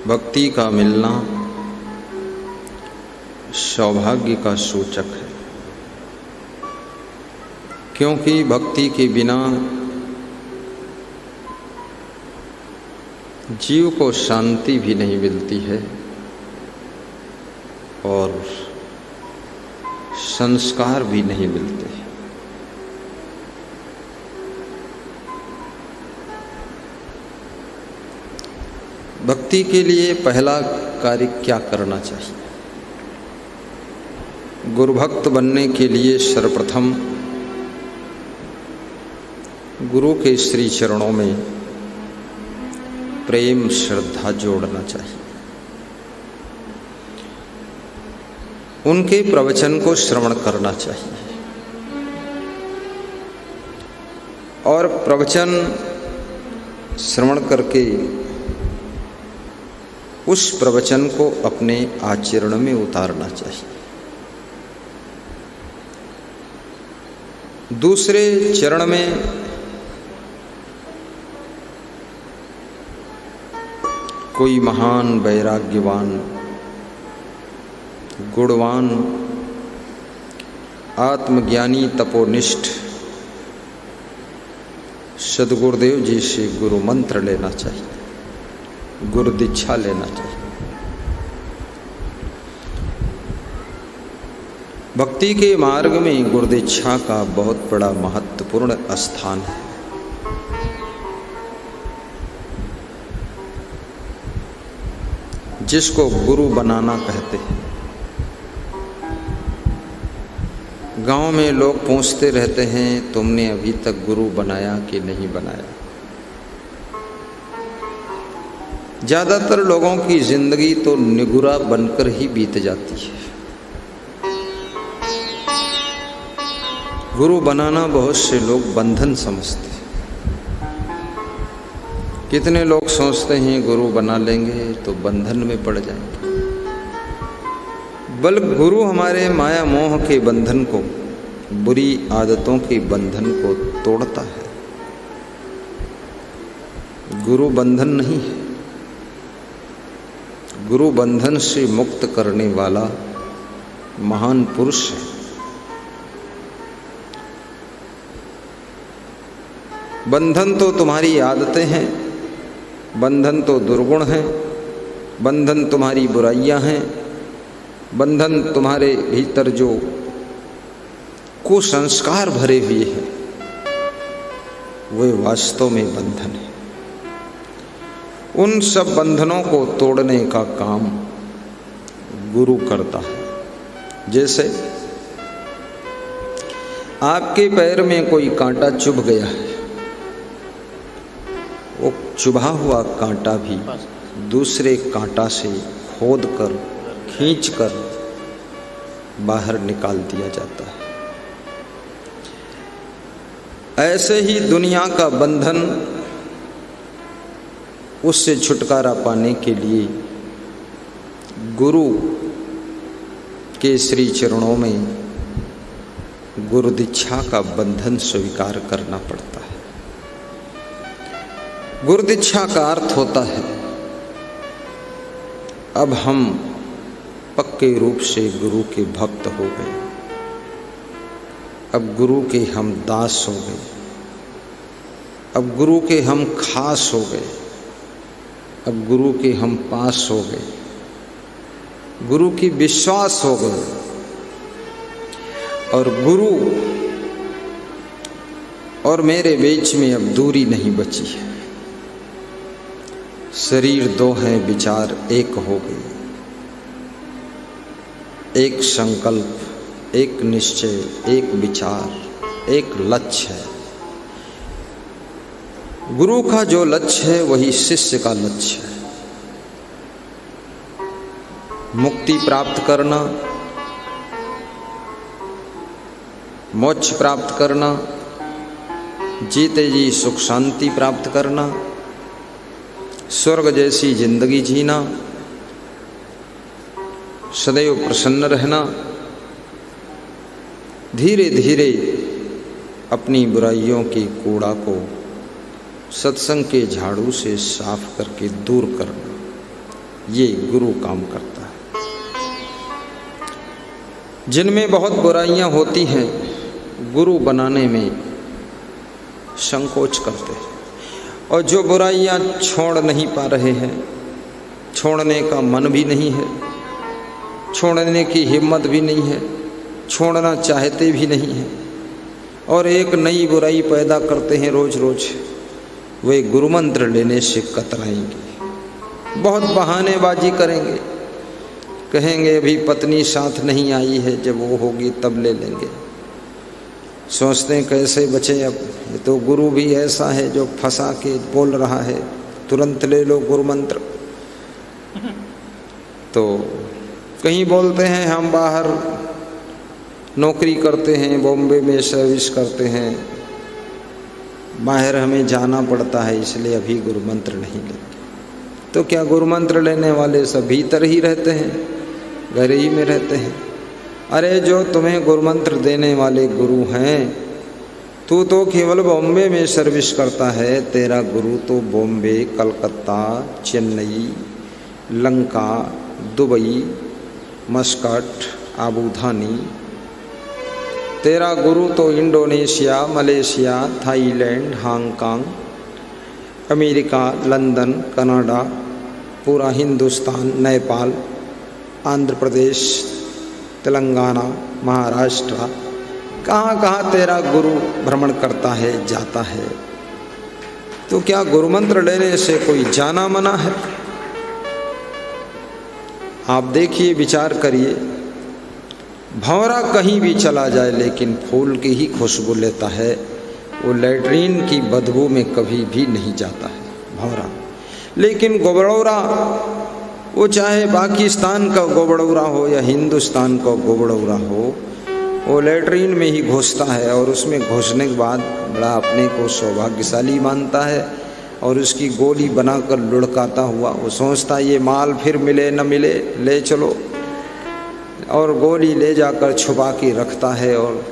भक्ति का मिलना सौभाग्य का सूचक है, क्योंकि भक्ति के बिना जीव को शांति भी नहीं मिलती है और संस्कार भी नहीं मिलते। भक्ति के लिए पहला कार्य क्या करना चाहिए? गुरुभक्त बनने के लिए सर्वप्रथम गुरु के श्री चरणों में प्रेम श्रद्धा जोड़ना चाहिए। उनके प्रवचन को श्रवण करना चाहिए और प्रवचन श्रवण करके उस प्रवचन को अपने आचरण में उतारना चाहिए। दूसरे चरण में कोई महान वैराग्यवान गुणवान आत्मज्ञानी तपोनिष्ठ सद्गुरुदेव जी से गुरु मंत्र लेना चाहिए, गुरु दीक्षा लेना चाहिए। भक्ति के मार्ग में गुरु दीक्षा का बहुत बड़ा महत्वपूर्ण स्थान है। जिसको गुरु बनाना कहते हैं। गांव में लोग पूछते रहते हैं, तुमने अभी तक गुरु बनाया कि नहीं बनाया? ज़्यादातर लोगों की जिंदगी तो निगुरा बनकर ही बीत जाती है। गुरु बनाना बहुत से लोग बंधन समझते हैं। कितने लोग सोचते हैं गुरु बना लेंगे तो बंधन में पड़ जाएंगे। बल्कि गुरु हमारे माया मोह के बंधन को, बुरी आदतों के बंधन को तोड़ता है। गुरु बंधन नहीं है, गुरु बंधन से मुक्त करने वाला महान पुरुष है। बंधन तो तुम्हारी आदतें हैं, बंधन तो दुर्गुण हैं, बंधन तुम्हारी बुराइयां हैं, बंधन तुम्हारे भीतर जो कुसंस्कार भरे हुए हैं, वे वास्तव में बंधन है। उन सब बंधनों को तोड़ने का काम गुरु करता है। जैसे आपके पैर में कोई कांटा चुभ गया है, वो चुभा हुआ कांटा भी दूसरे कांटा से खोद कर खींच कर बाहर निकाल दिया जाता है। ऐसे ही दुनिया का बंधन, उससे छुटकारा पाने के लिए गुरु के श्री चरणों में गुरु दीक्षा का बंधन स्वीकार करना पड़ता है। गुरु दीक्षा का अर्थ होता है अब हम पक्के रूप से गुरु के भक्त हो गए, अब गुरु के हम दास हो गए, अब गुरु के हम खास हो गए, अब गुरु के हम पास हो गए, गुरु की विश्वास हो गए। और गुरु और मेरे बीच में अब दूरी नहीं बची है। शरीर दो हैं, विचार एक हो गए। एक संकल्प, एक निश्चय, एक विचार, एक लक्ष्य है। गुरु का जो लक्ष्य है वही शिष्य का लक्ष्य है। मुक्ति प्राप्त करना, मोक्ष प्राप्त करना, जीते जी सुख शांति प्राप्त करना, स्वर्ग जैसी जिंदगी जीना, सदैव प्रसन्न रहना, धीरे धीरे अपनी बुराइयों की कूड़ा को सत्संग के झाड़ू से साफ करके दूर करना, ये गुरु काम करता है। जिनमें बहुत बुराइयां होती हैं गुरु बनाने में संकोच करते हैं, और जो बुराइयां छोड़ नहीं पा रहे हैं, छोड़ने का मन भी नहीं है, छोड़ने की हिम्मत भी नहीं है, छोड़ना चाहते भी नहीं हैं, और एक नई बुराई पैदा करते हैं रोज रोज, वे गुरु मंत्र लेने से कतराएंगे। बहुत बहानेबाजी करेंगे, कहेंगे अभी पत्नी साथ नहीं आई है, जब वो होगी तब ले लेंगे। सोचते हैं कैसे बचे अब, ये तो गुरु भी ऐसा है जो फंसा के बोल रहा है, तुरंत ले लो गुरु मंत्र। तो कहीं बोलते हैं हम बाहर नौकरी करते हैं, बॉम्बे में सर्विस करते हैं, बाहर हमें जाना पड़ता है, इसलिए अभी गुरु मंत्र नहीं लेंगे। तो क्या गुरु मंत्र लेने वाले सब भीतर ही रहते हैं, घर ही में रहते हैं? अरे जो तुम्हें गुरु मंत्र देने वाले गुरु हैं, तू तो केवल बॉम्बे में सर्विस करता है, तेरा गुरु तो बॉम्बे, कलकत्ता, चेन्नई, लंका, दुबई, मस्कट, आबू धानी, तेरा गुरु तो Indonesia, Malaysia, Thailand, Hong Kong, America, London, Canada, पूरा हिंदुस्तान, नेपाल, आंध्र प्रदेश, तेलंगाना, महाराष्ट्र, कहाँ कहाँ तेरा गुरु भ्रमण करता है, जाता है। तो क्या गुरु मंत्र लेने से कोई जाना मना है? आप देखिए, विचार करिए, भंवरा कहीं भी चला जाए लेकिन फूल की ही खुशबू लेता है, वो लैट्रीन की बदबू में कभी भी नहीं जाता है भंवरा। लेकिन गोबड़ौरा, वो चाहे पाकिस्तान का गोबड़ौरा हो या हिंदुस्तान का गोबड़ौरा हो, वो लैट्रीन में ही घुसता है, और उसमें घुसने के बाद बड़ा अपने को सौभाग्यशाली मानता है, और उसकी गोली बनाकर लुढ़काता हुआ वो सोचता ये माल फिर मिले न मिले, ले चलो, और गोली ले जाकर छुपा के रखता है। और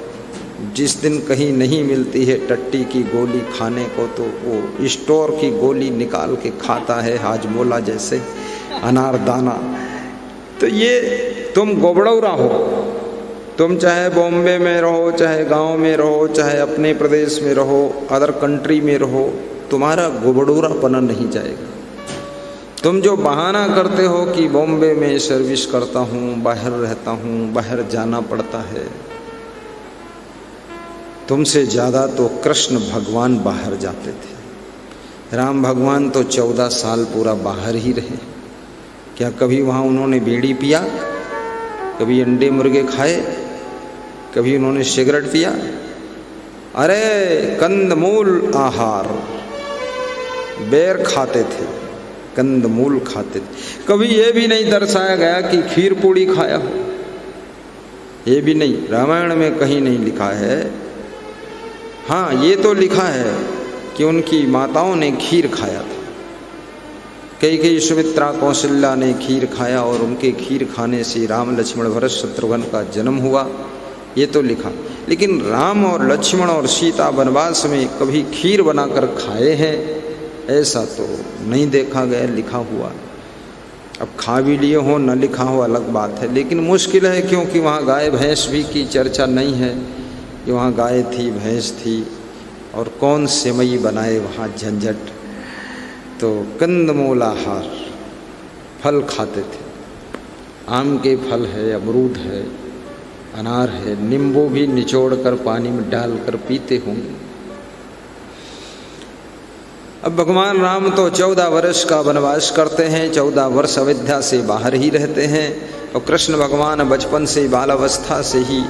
जिस दिन कहीं नहीं मिलती है टट्टी की गोली खाने को, तो वो स्टोर की गोली निकाल के खाता है, हाजमोला जैसे अनारदाना। तो ये तुम गोबड़ौरा हो, तुम चाहे बॉम्बे में रहो, चाहे गांव में रहो, चाहे अपने प्रदेश में रहो, अदर कंट्री में रहो, तुम्हारा गोबड़ौरापना नहीं जाएगा। तुम जो बहाना करते हो कि बॉम्बे में सर्विस करता हूँ, बाहर रहता हूँ, बाहर जाना पड़ता है, तुमसे ज़्यादा तो कृष्ण भगवान बाहर जाते थे। राम भगवान तो 14 साल पूरा बाहर ही रहे। क्या कभी वहाँ उन्होंने बीड़ी पिया? कभी अंडे मुर्गे खाए? कभी उन्होंने सिगरेट पिया? अरे कंदमूल आहार, बेर खाते थे, कंदमूल खाते थे। कभी ये भी नहीं दर्शाया गया कि खीर पूड़ी खाया हो, ये भी नहीं, रामायण में कहीं नहीं लिखा है। हाँ, ये तो लिखा है कि उनकी माताओं ने खीर खाया था, कई सुमित्रा, कौशल्या ने खीर खाया, और उनके खीर खाने से राम, लक्ष्मण, भरत, शत्रुघ्न का जन्म हुआ, ये तो लिखा। लेकिन राम और लक्ष्मण और सीता वनवास में कभी खीर बनाकर खाए हैं, ऐसा तो नहीं देखा गया लिखा हुआ। अब खा भी लिए हो न लिखा हो अलग बात है, लेकिन मुश्किल है, क्योंकि वहाँ गाय भैंस भी की चर्चा नहीं है कि वहाँ गाय थी, भैंस थी, और कौन सेवई बनाए वहाँ, झंझट। तो कंदमूल आहार, फल खाते थे। आम के फल है, अमरूद है, अनार है, नींबू भी निचोड़ कर पानी में डालकर पीते होंगे। अब भगवान राम तो 14 वर्ष का वनवास करते हैं, 14 वर्ष अयोध्या से बाहर ही रहते हैं, और कृष्ण भगवान बचपन से, बालावस्था से ही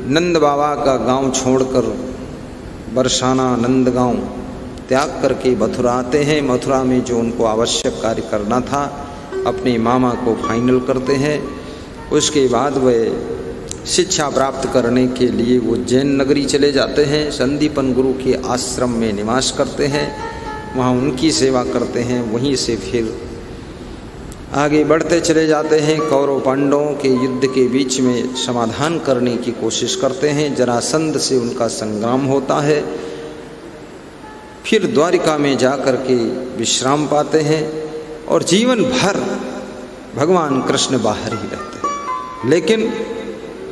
नंद बाबा का गांव छोड़कर बरसाना नंदगांव त्याग करके मथुरा आते हैं। मथुरा में जो उनको आवश्यक कार्य करना था, अपने मामा को फाइनल करते हैं। उसके बाद वे शिक्षा प्राप्त करने के लिए वो जैन नगरी चले जाते हैं, संदीपन गुरु के आश्रम में निवास करते हैं, वहाँ उनकी सेवा करते हैं। वहीं से फिर आगे बढ़ते चले जाते हैं, कौरव पांडवों के युद्ध के बीच में समाधान करने की कोशिश करते हैं। जरासंध से उनका संग्राम होता है, फिर द्वारिका में जा कर के विश्राम पाते हैं और जीवन भर भगवान कृष्ण बाहर ही रहते हैं। लेकिन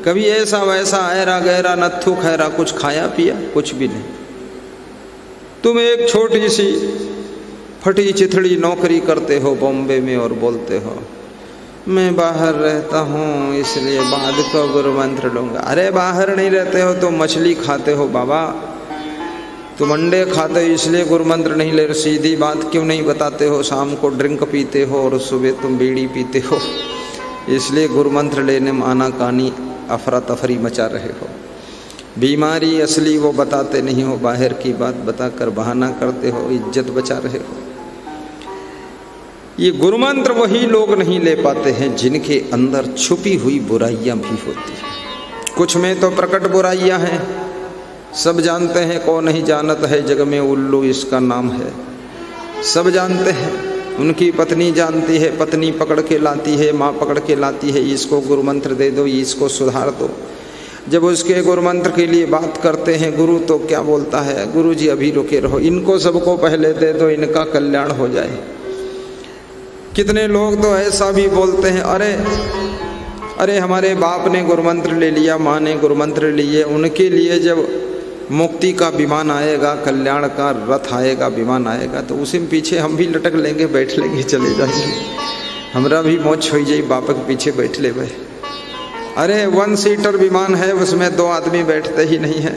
कभी ऐसा वैसा ऐरा गहरा नत्थु खैरा कुछ खाया पिया कुछ भी नहीं। तुम एक छोटी सी फटी चिथड़ी नौकरी करते हो बॉम्बे में और बोलते हो मैं बाहर रहता हूँ इसलिए बाद को गुरु मंत्र लूँगा। अरे बाहर नहीं रहते हो तो मछली खाते हो बाबा, तुम अंडे खाते हो इसलिए गुरु मंत्र नहीं ले रहे। सीधी बात क्यों नहीं बताते हो? शाम को ड्रिंक पीते हो और सुबह तुम बीड़ी पीते हो, इसलिए गुरु मंत्र लेने में आना कानी अफरा तफरी मचा रहे हो। बीमारी असली वो बताते नहीं हो, बाहर की बात बताकर बहाना करते हो, इज्जत बचा रहे हो। ये गुरु मंत्र वही लोग नहीं ले पाते हैं जिनके अंदर छुपी हुई बुराइयां भी होती हैं। कुछ में तो प्रकट बुराइयां हैं, सब जानते हैं, कौन नहीं जानत है जग में उल्लू इसका नाम है। सब जानते हैं, उनकी पत्नी जानती है, पत्नी पकड़ के लाती है, माँ पकड़ के लाती है, इसको गुरु मंत्र दे दो, इसको सुधार दो। जब उसके गुरु मंत्र के लिए बात करते हैं गुरु तो क्या बोलता है, गुरु जी अभी रुके रहो, इनको सबको पहले दे दो, इनका कल्याण हो जाए। कितने लोग तो ऐसा भी बोलते हैं अरे हमारे बाप ने गुरु मंत्र ले लिया, माँ ने गुरु मंत्र लिए, उनके लिए जब मुक्ति का विमान आएगा, कल्याण का रथ आएगा, विमान आएगा तो उसी में पीछे हम भी लटक लेंगे, बैठ लेंगे, चले जाएंगे, हमरा भी मौज हो जाए, बाप के पीछे बैठ ले भाई। अरे 1 सीटर विमान है, उसमें 2 आदमी बैठते ही नहीं है।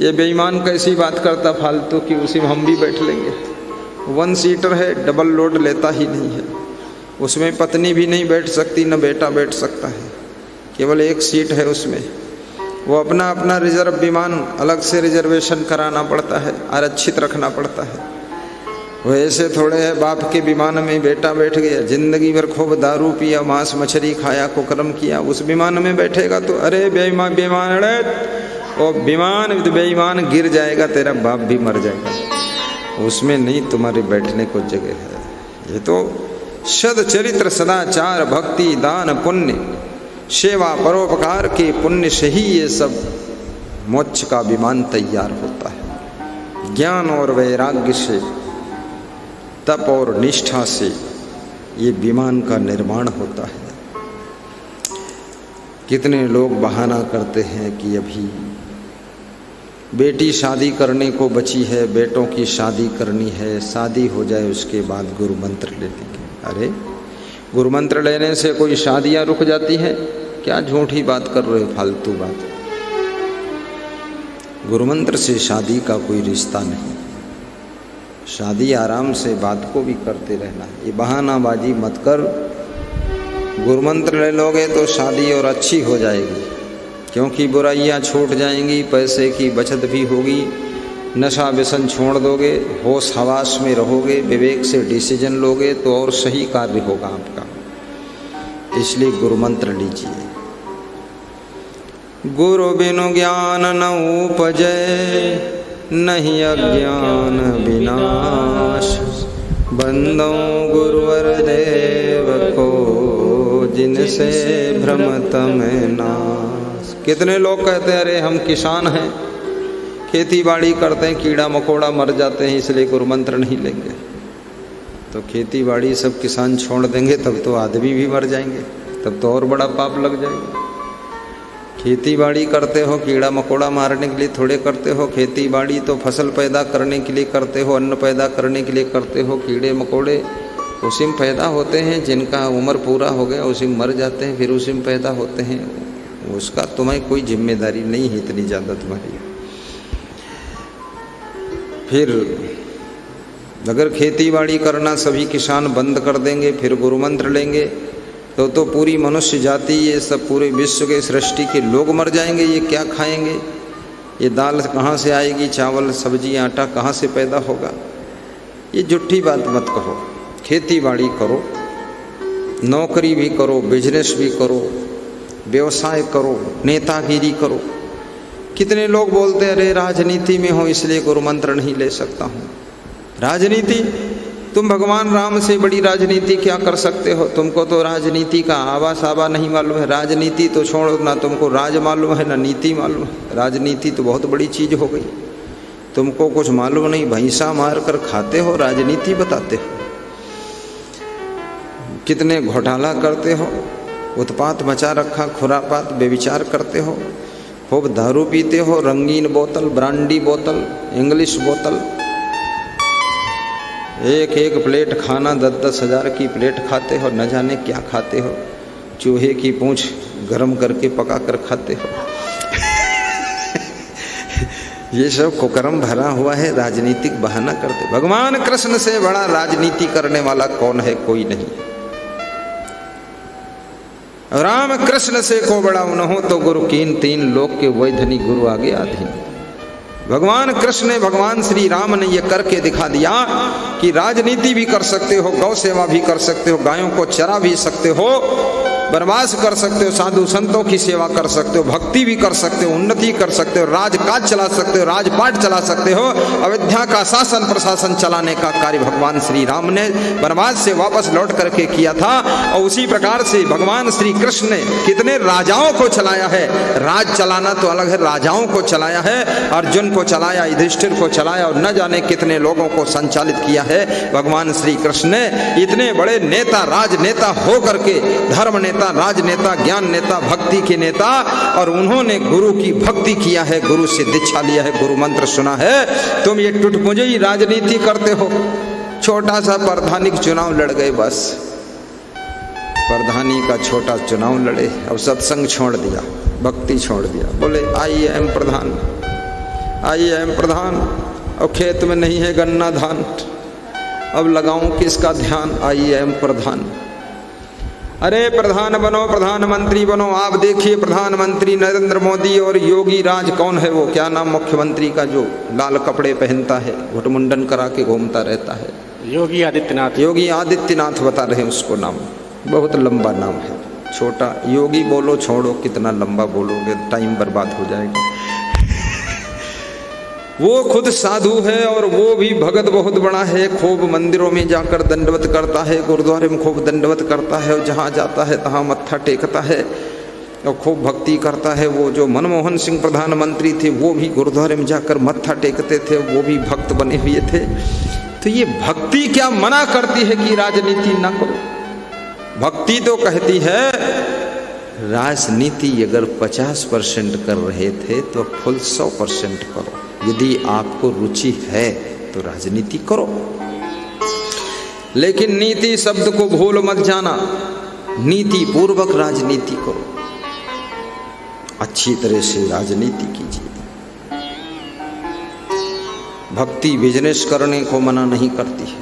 ये बेईमान कैसी बात करता फालतू की, उसी में हम भी बैठ लेंगे। 1 सीटर है, डबल लोड लेता ही नहीं है, उसमें पत्नी भी नहीं बैठ सकती, न बेटा बैठ सकता है, केवल 1 सीट है उसमें। वो अपना अपना रिजर्व विमान अलग से रिजर्वेशन कराना पड़ता है, आरक्षित रखना पड़ता है। वो ऐसे थोड़े है बाप के विमान में बेटा बैठ गया, जिंदगी भर खूब दारू पिया, मांस मछली खाया, कुकर्म किया, उस विमान में बैठेगा तो अरे बेईमान वो विमान बेईमान गिर जाएगा, तेरा बाप भी मर जाएगा, उसमें नहीं तुम्हारे बैठने को जगह है। ये तो सदचरित्र सदाचार भक्ति दान पुण्य सेवा परोपकार के पुण्य से ही ये सब मोक्ष का विमान तैयार होता है। ज्ञान और वैराग्य से, तप और निष्ठा से ये विमान का निर्माण होता है। कितने लोग बहाना करते हैं कि अभी बेटी शादी करने को बची है, बेटों की शादी करनी है, शादी हो जाए उसके बाद गुरु मंत्र ले लेंगे। अरे गुरु मंत्र लेने से कोई शादियां रुक जाती हैं? क्या झूठी बात कर रहे हो, फालतू बात। गुरु मंत्र से शादी का कोई रिश्ता नहीं, शादी आराम से बात को भी करते रहना है, ये बहानाबाजी मत कर। गुरु मंत्र ले लोगे तो शादी और अच्छी हो जाएगी, क्योंकि बुराइयां छूट जाएंगी, पैसे की बचत भी होगी, नशा व्यसन छोड़ दोगे, होश हवास में रहोगे, विवेक से डिसीजन लोगे तो और सही कार्य होगा आपका। इसलिए गुरु मंत्र लीजिए। गुरु बिनु ज्ञान न उपजै, नहीं अज्ञान विनाश, बंदो गुरुवर देव को, जिनसे भ्रमत में नाश। कितने लोग कहते हैं अरे हम किसान हैं, खेती बाड़ी करते हैं, कीड़ा मकोड़ा मर जाते हैं, इसलिए गुरु मंत्र नहीं लेंगे। तो खेती बाड़ी सब किसान छोड़ देंगे तब तो आदमी भी मर जाएंगे, तब तो और बड़ा पाप लग जाएगा। खेती बाड़ी करते हो कीड़ा मकोड़ा मारने के लिए थोड़े करते हो, खेती बाड़ी तो फसल पैदा करने के लिए करते हो, अन्न पैदा करने के लिए करते हो। कीड़े मकोड़े उसी में पैदा होते हैं, जिनका उम्र पूरा हो गया उसी में मर जाते हैं, फिर उसी में पैदा होते हैं। उसका तुम्हें कोई जिम्मेदारी नहीं है इतनी ज़्यादा तुम्हारी। फिर अगर खेती बाड़ी करना सभी किसान बंद कर देंगे, फिर गुरु मंत्र लेंगे तो पूरी मनुष्य जाति, ये सब पूरे विश्व के सृष्टि के लोग मर जाएंगे। ये क्या खाएंगे? ये दाल कहाँ से आएगी, चावल सब्जी आटा कहाँ से पैदा होगा? ये झूठी बात मत कहो। खेती बाड़ी करो, नौकरी भी करो, बिजनेस भी करो, व्यवसाय करो, नेतागिरी करो। कितने लोग बोलते हैं अरे राजनीति में हो इसलिए गुरु मंत्र नहीं ले सकता हूँ। राजनीति, तुम भगवान राम से बड़ी राजनीति क्या कर सकते हो? तुमको तो राजनीति का आवा सावा नहीं मालूम है। राजनीति तो छोड़ो ना, तुमको राज मालूम है ना नीति मालूम है। राजनीति तो बहुत बड़ी चीज़ हो गई। तुमको कुछ मालूम नहीं, भैंसा मार कर खाते हो, राजनीति बताते हो। कितने घोटाला करते हो, उत्पात मचा रखा, खुरापात बेविचार करते हो, खूब दारू पीते हो, रंगीन बोतल, ब्रांडी बोतल, इंग्लिश बोतल, एक एक प्लेट खाना 10-10 हज़ार की प्लेट खाते हो, न जाने क्या खाते हो, चूहे की पूंछ गरम करके पका कर खाते हो। ये सब कुकर्म भरा हुआ है, राजनीतिक बहाना करते। भगवान कृष्ण से बड़ा राजनीति करने वाला कौन है? कोई नहीं। राम कृष्ण से को बड़ा न हो तो गुरु कीन, तीन लोक के वैधनी गुरु आगे आधीन। भगवान कृष्ण ने, भगवान श्री राम ने ये करके दिखा दिया कि राजनीति भी कर सकते हो, गौ सेवा भी कर सकते हो, गायों को चरा भी सकते हो, वनवास कर सकते हो, साधु संतों की सेवा कर सकते हो, भक्ति भी कर सकते हो, उन्नति कर सकते हो, राजकाज चला सकते हो, राजपाट चला सकते हो। अयोध्या का शासन प्रशासन चलाने का कार्य भगवान श्री राम ने वनवास से वापस लौट करके किया था। और उसी प्रकार से भगवान श्री कृष्ण ने कितने राजाओं को चलाया है। राज चलाना तो अलग है, राजाओं को चलाया है, अर्जुन को चलाया, युधिष्ठिर को चलाया, और न जाने कितने लोगों को संचालित किया है। भगवान श्री कृष्ण ने इतने बड़े नेता, राजनेता हो करके, धर्म नेता, राजनेता, ज्ञान नेता, भक्ति के नेता, और उन्होंने गुरु की भक्ति किया है, गुरु से दीक्षा लिया है, गुरु मंत्र सुना है। तुम ये टुटमुजई राजनीति करते हो। छोटा सा प्रधानिक चुनाव लड़ गए, बस प्रधानी का छोटा चुनाव लड़े, अब सत्संग छोड़ दिया, भक्ति छोड़ दिया, बोले I am Pradhan, I am प्रधान। अब खेत में नहीं है गन्ना धान, अब लगाऊं किसका ध्यान, आई एम प्रधान। अरे प्रधान बनो, प्रधानमंत्री बनो। आप देखिए प्रधानमंत्री नरेंद्र मोदी और योगी राज, कौन है वो, क्या नाम मुख्यमंत्री का, जो लाल कपड़े पहनता है, घुटमुंडन करा के घूमता रहता है, योगी आदित्यनाथ। योगी आदित्यनाथ बता रहे हैं उसको नाम, बहुत लंबा नाम है। छोटा योगी बोलो, छोड़ो, कितना लंबा बोलोगे, टाइम बर्बाद हो जाएगा। वो खुद साधु है और वो भी भगत बहुत बड़ा है, खूब मंदिरों में जाकर दंडवत करता है, गुरुद्वारे में खूब दंडवत करता है, और जहाँ जाता है तहाँ मत्था टेकता है और खूब भक्ति करता है। वो जो मनमोहन सिंह प्रधानमंत्री थे, वो भी गुरुद्वारे में जाकर मत्था टेकते थे, वो भी भक्त बने हुए थे। तो ये भक्ति क्या मना करती है कि राजनीति ना करो? भक्ति तो कहती है राजनीति अगर 50% कर रहे थे तो फुल 100% करो। यदि आपको रुचि है तो राजनीति करो, लेकिन नीति शब्द को भूल मत जाना। नीति पूर्वक राजनीति करो, अच्छी तरह से राजनीति कीजिए। भक्ति बिजनेस करने को मना नहीं करती है।